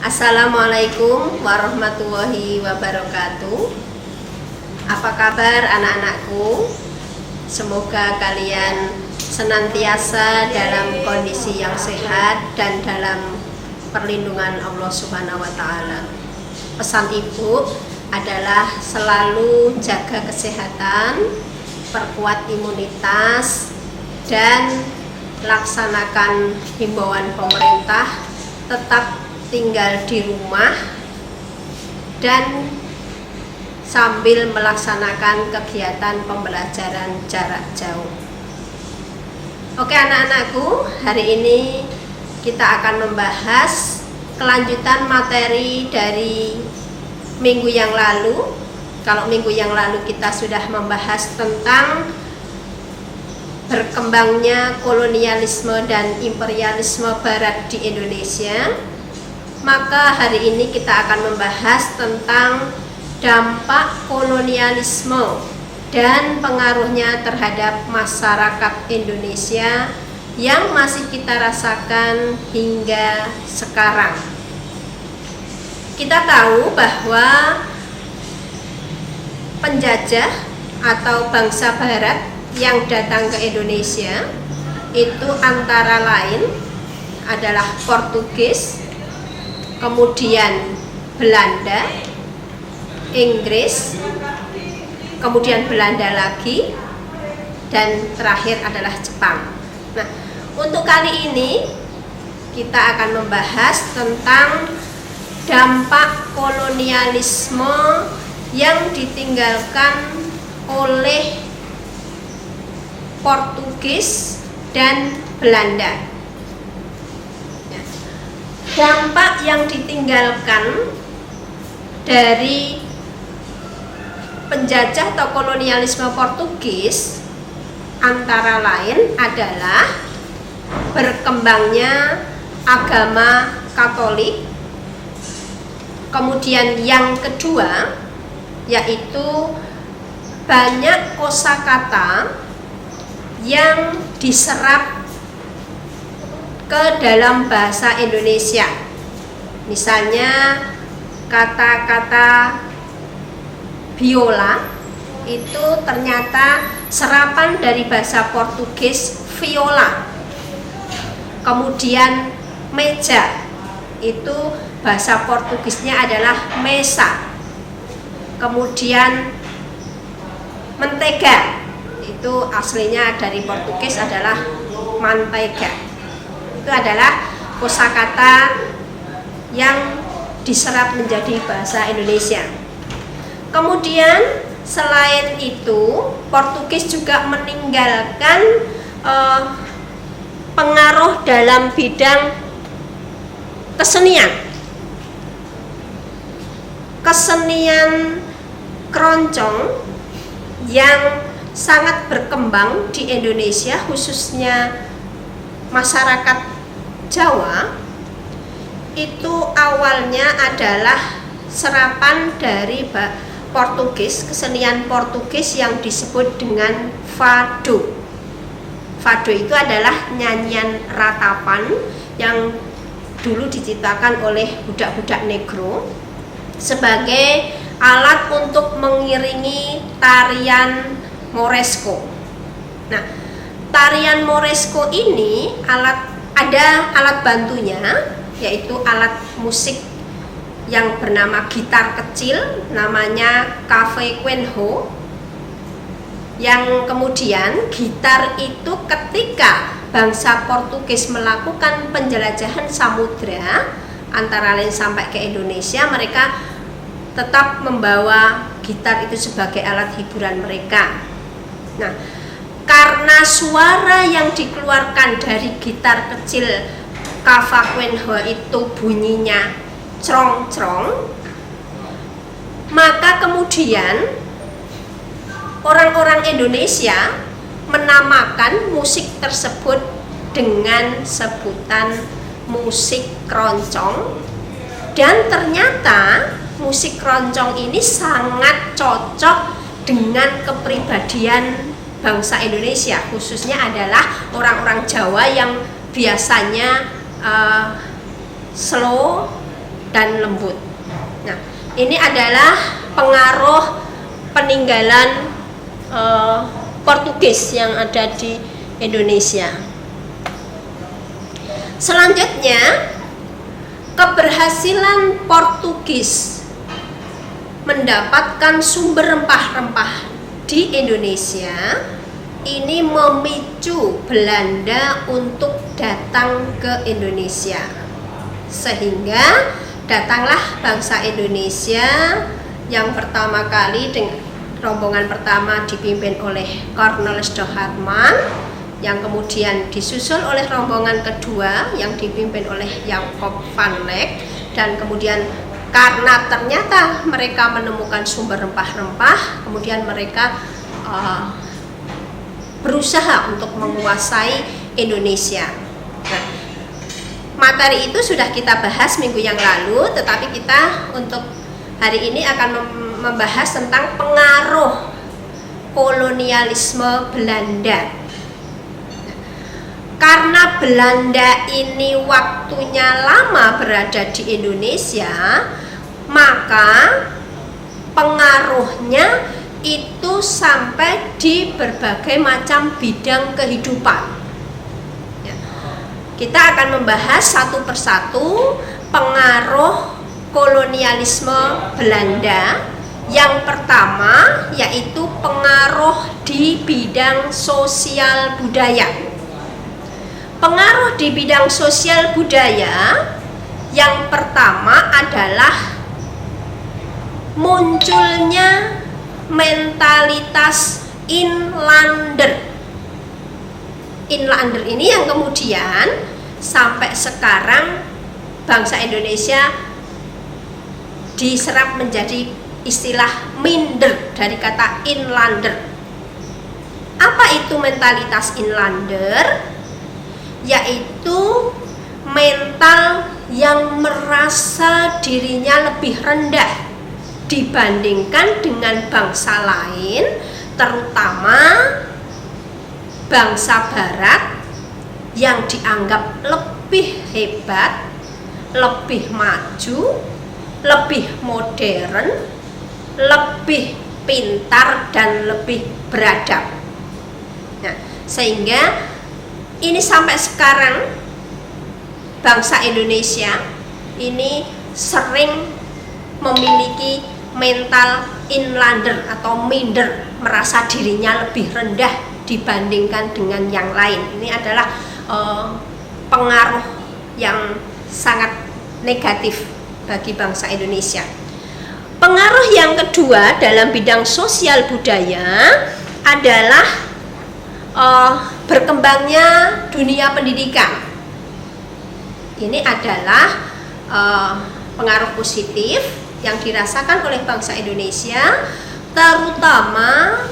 Assalamualaikum warahmatullahi wabarakatuh. Apa kabar anak-anakku? Semoga kalian senantiasa dalam kondisi yang sehat dan dalam perlindungan Allah Subhanahu wa Ta'ala. Pesan ibu adalah selalu jaga kesehatan, perkuat imunitas, dan laksanakan himbauan pemerintah, tetap tinggal di rumah dan sambil melaksanakan kegiatan pembelajaran jarak jauh. Oke anak-anakku, hari ini kita akan membahas kelanjutan materi dari minggu yang lalu. Kalau minggu yang lalu kita sudah membahas tentang berkembangnya kolonialisme dan imperialisme barat di Indonesia, maka hari ini kita akan membahas tentang dampak kolonialisme dan pengaruhnya terhadap masyarakat Indonesia yang masih kita rasakan hingga sekarang. Kita tahu bahwa penjajah atau bangsa barat yang datang ke Indonesia itu antara lain adalah Portugis, kemudian Belanda, Inggris, kemudian Belanda lagi, dan terakhir adalah Jepang. Nah, untuk kali ini kita akan membahas tentang dampak kolonialisme yang ditinggalkan oleh Portugis dan Belanda. Dampak yang ditinggalkan dari penjajah atau kolonialisme Portugis antara lain adalah berkembangnya agama Katolik. Kemudian yang kedua yaitu banyak kosakata yang diserap ke dalam bahasa Indonesia. Misalnya kata-kata biola itu ternyata serapan dari bahasa Portugis viola. Kemudian meja itu bahasa Portugisnya adalah mesa. Kemudian mentega itu aslinya dari Portugis adalah manteiga. Itu adalah kosakata yang diserap menjadi bahasa Indonesia. Kemudian selain itu Portugis juga meninggalkan pengaruh dalam bidang kesenian. Kesenian keroncong yang sangat berkembang di Indonesia, khususnya masyarakat Jawa, itu awalnya adalah serapan dari Portugis, kesenian Portugis yang disebut dengan fado. Fado itu adalah nyanyian ratapan yang dulu diciptakan oleh budak-budak negro sebagai alat untuk mengiringi tarian Moresco. Nah, tarian Moresco ini ada alat bantunya, yaitu alat musik yang bernama gitar kecil, namanya cavaquinho, yang kemudian gitar itu ketika bangsa Portugis melakukan penjelajahan samudra antara lain sampai ke Indonesia, mereka tetap membawa gitar itu sebagai alat hiburan mereka. Nah, karena suara yang dikeluarkan dari gitar kecil cavaquinho itu bunyinya crong-crong, maka kemudian orang-orang Indonesia menamakan musik tersebut dengan sebutan musik keroncong, dan ternyata musik keroncong ini sangat cocok dengan kepribadian bangsa Indonesia, khususnya adalah orang-orang Jawa yang biasanya slow, dan lembut. Nah, ini adalah pengaruh peninggalan Portugis yang ada di Indonesia. Selanjutnya, keberhasilan Portugis mendapatkan sumber rempah-rempah di Indonesia ini memicu Belanda untuk datang ke Indonesia, sehingga datanglah bangsa Indonesia yang pertama kali dengan rombongan pertama dipimpin oleh Cornelis de Harman, yang kemudian disusul oleh rombongan kedua yang dipimpin oleh Jacob van Lek, dan kemudian karena ternyata mereka menemukan sumber rempah-rempah, kemudian mereka berusaha untuk menguasai Indonesia. Nah, materi itu sudah kita bahas minggu yang lalu, tetapi kita untuk hari ini akan membahas tentang pengaruh kolonialisme Belanda. Karena Belanda ini waktunya lama berada di Indonesia, maka pengaruhnya itu sampai di berbagai macam bidang kehidupan. Kita akan membahas satu persatu pengaruh kolonialisme Belanda. Yang pertama yaitu pengaruh di bidang sosial budaya. Pengaruh di bidang sosial budaya yang pertama adalah munculnya mentalitas inlander. Inlander ini yang kemudian sampai sekarang bangsa Indonesia diserap menjadi istilah minder dari kata inlander. Apa itu mentalitas inlander? Yaitu mental yang merasa dirinya lebih rendah dibandingkan dengan bangsa lain, terutama bangsa barat yang dianggap lebih hebat, lebih maju, lebih modern, lebih pintar, dan lebih beradab. Nah, sehingga ini sampai sekarang bangsa Indonesia ini sering memiliki mental inlander atau minder, merasa dirinya lebih rendah dibandingkan dengan yang lain. Ini adalah pengaruh yang sangat negatif bagi bangsa Indonesia. Pengaruh yang kedua dalam bidang sosial budaya adalah berkembangnya dunia pendidikan. Ini adalah pengaruh positif yang dirasakan oleh bangsa Indonesia, terutama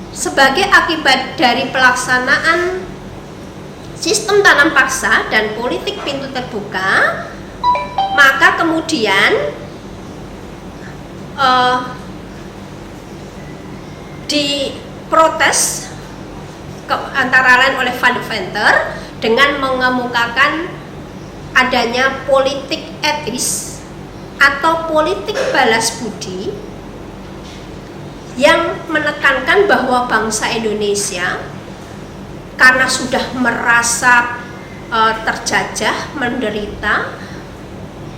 sebagai akibat dari pelaksanaan sistem tanam paksa dan politik pintu terbuka. Maka kemudian diprotes antara lain oleh Van Deventer dengan mengemukakan adanya politik etis atau politik balas budi yang menekankan bahwa bangsa Indonesia karena sudah merasa terjajah, menderita,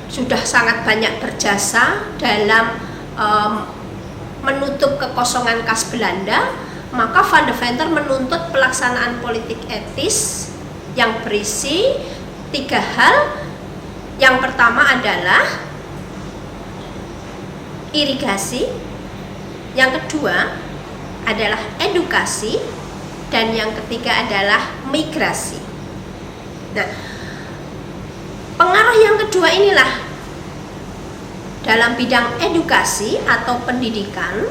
sudah sangat banyak berjasa dalam menutup kekosongan kas Belanda, maka Van Deventer menuntut pelaksanaan politik etis yang berisi 3 hal. Yang pertama adalah irigasi, yang kedua adalah edukasi, dan yang ketiga adalah migrasi. Nah, pengaruh yang kedua inilah dalam bidang edukasi atau pendidikan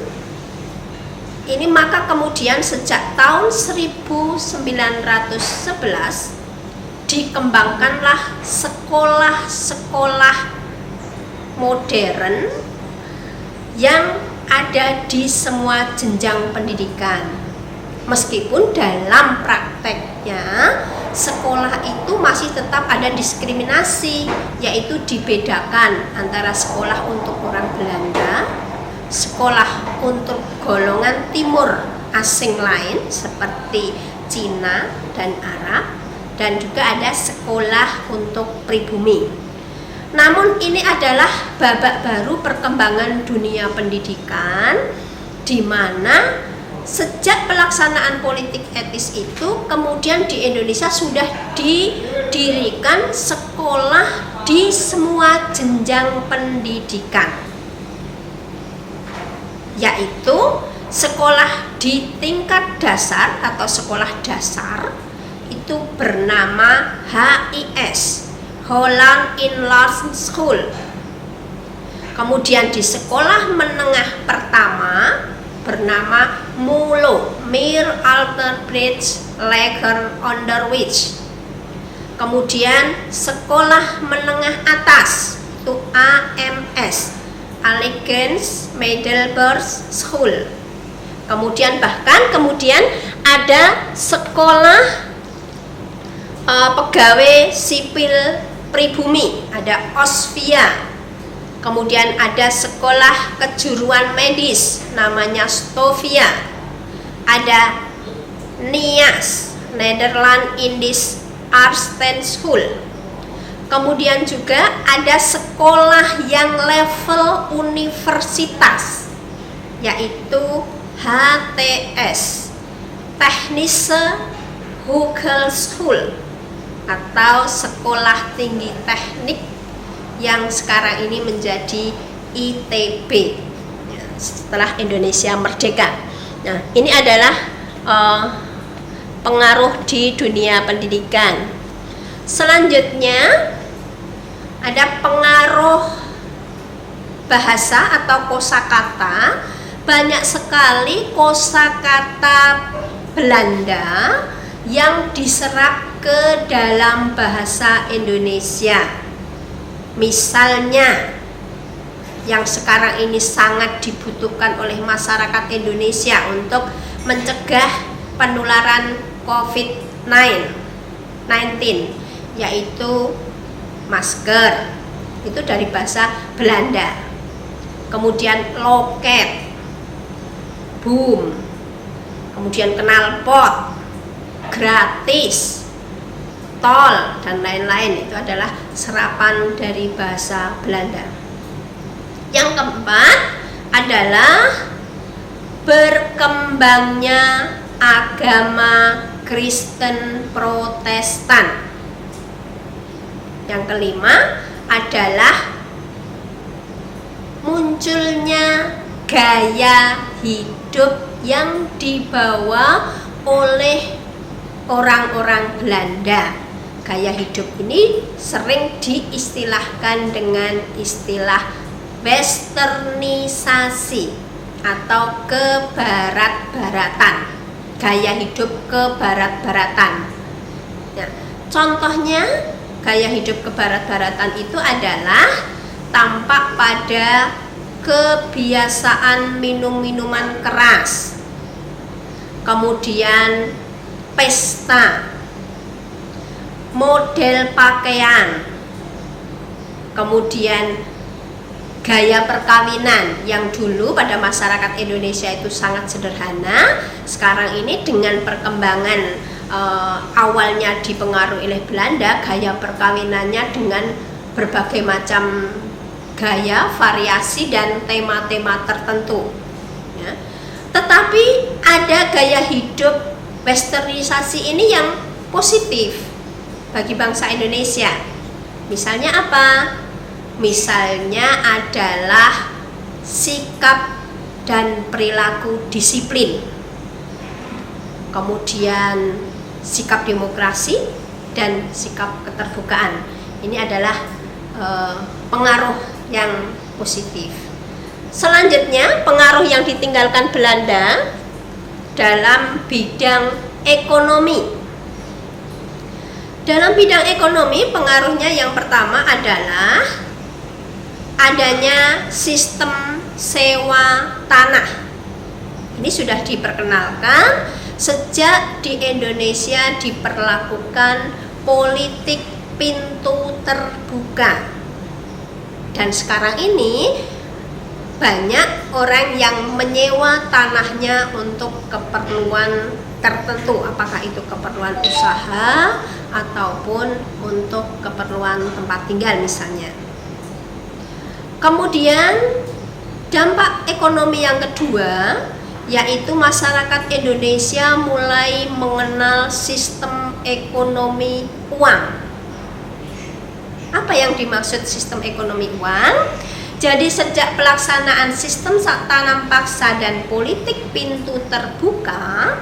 ini, maka kemudian sejak tahun 1911 dikembangkanlah sekolah-sekolah modern yang ada di semua jenjang pendidikan. Meskipun dalam prakteknya sekolah itu masih tetap ada diskriminasi, yaitu dibedakan antara sekolah untuk orang Belanda, sekolah untuk golongan timur asing lain seperti Cina dan Arab, dan juga ada sekolah untuk pribumi. Namun ini adalah babak baru perkembangan dunia pendidikan, di mana sejak pelaksanaan politik etis itu kemudian di Indonesia sudah didirikan sekolah di semua jenjang pendidikan, yaitu sekolah di tingkat dasar atau sekolah dasar itu bernama HIS, Holland Inland School. Kemudian di sekolah menengah pertama bernama MULO, Meer Alterbridge Lager Onderwijs. Kemudian sekolah menengah atas itu AMS, Alleghens Middelburg School. Kemudian kemudian ada sekolah pegawai sipil pribumi, ada OSVIA. Kemudian ada sekolah kejuruan medis namanya Stovia. Ada NIAS, Netherlands Indisch Artsen School. Kemudian juga ada sekolah yang level universitas, yaitu HTS, Technische Hogeschool, atau sekolah tinggi teknik yang sekarang ini menjadi ITB setelah Indonesia merdeka. Nah, ini adalah pengaruh di dunia pendidikan. Selanjutnya ada pengaruh bahasa atau kosakata. Banyak sekali kosakata Belanda yang diserap ke dalam bahasa Indonesia. Misalnya yang sekarang ini sangat dibutuhkan oleh masyarakat Indonesia untuk mencegah penularan COVID-19, yaitu masker. Itu dari bahasa Belanda. Kemudian loket, boom, kemudian knalpot, gratis, tol, dan lain-lain. Itu adalah serapan dari bahasa Belanda. Yang keempat adalah berkembangnya agama Kristen Protestan. Yang kelima adalah munculnya gaya hidup yang dibawa oleh orang-orang Belanda. Gaya hidup ini sering diistilahkan dengan istilah westernisasi atau kebarat-baratan. Gaya hidup kebarat-baratan. Nah, contohnya gaya hidup kebarat-baratan itu adalah tampak pada kebiasaan minum minuman keras, kemudian pesta, model pakaian, kemudian gaya perkawinan yang dulu pada masyarakat Indonesia itu sangat sederhana. Sekarang ini dengan perkembangan awalnya dipengaruhi oleh Belanda, gaya perkawinannya dengan berbagai macam gaya, variasi, dan tema-tema tertentu ya. Tetapi ada gaya hidup westernisasi ini yang positif bagi bangsa Indonesia. Misalnya apa? Misalnya adalah sikap dan perilaku disiplin, kemudian sikap demokrasi dan sikap keterbukaan. Ini adalah pengaruh yang positif. Selanjutnya, pengaruh yang ditinggalkan Belanda dalam bidang ekonomi. Dalam bidang ekonomi, pengaruhnya yang pertama adalah adanya sistem sewa tanah. Ini sudah diperkenalkan sejak di Indonesia diperlakukan politik pintu terbuka. Dan sekarang ini banyak orang yang menyewa tanahnya untuk keperluan tertentu, apakah itu keperluan usaha ataupun untuk keperluan tempat tinggal misalnya. Kemudian dampak ekonomi yang kedua yaitu masyarakat Indonesia mulai mengenal sistem ekonomi uang. Apa yang dimaksud sistem ekonomi uang? Jadi sejak pelaksanaan sistem tanam paksa dan politik pintu terbuka,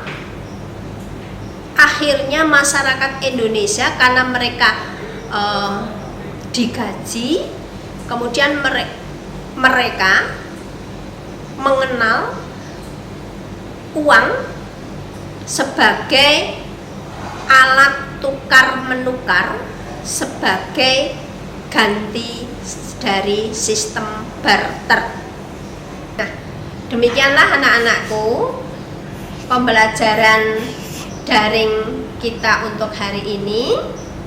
akhirnya masyarakat Indonesia karena mereka digaji, kemudian mereka mengenal uang sebagai alat tukar menukar, sebagai ganti dari sistem barter. Nah, demikianlah anak-anakku pembelajaran daring kita untuk hari ini.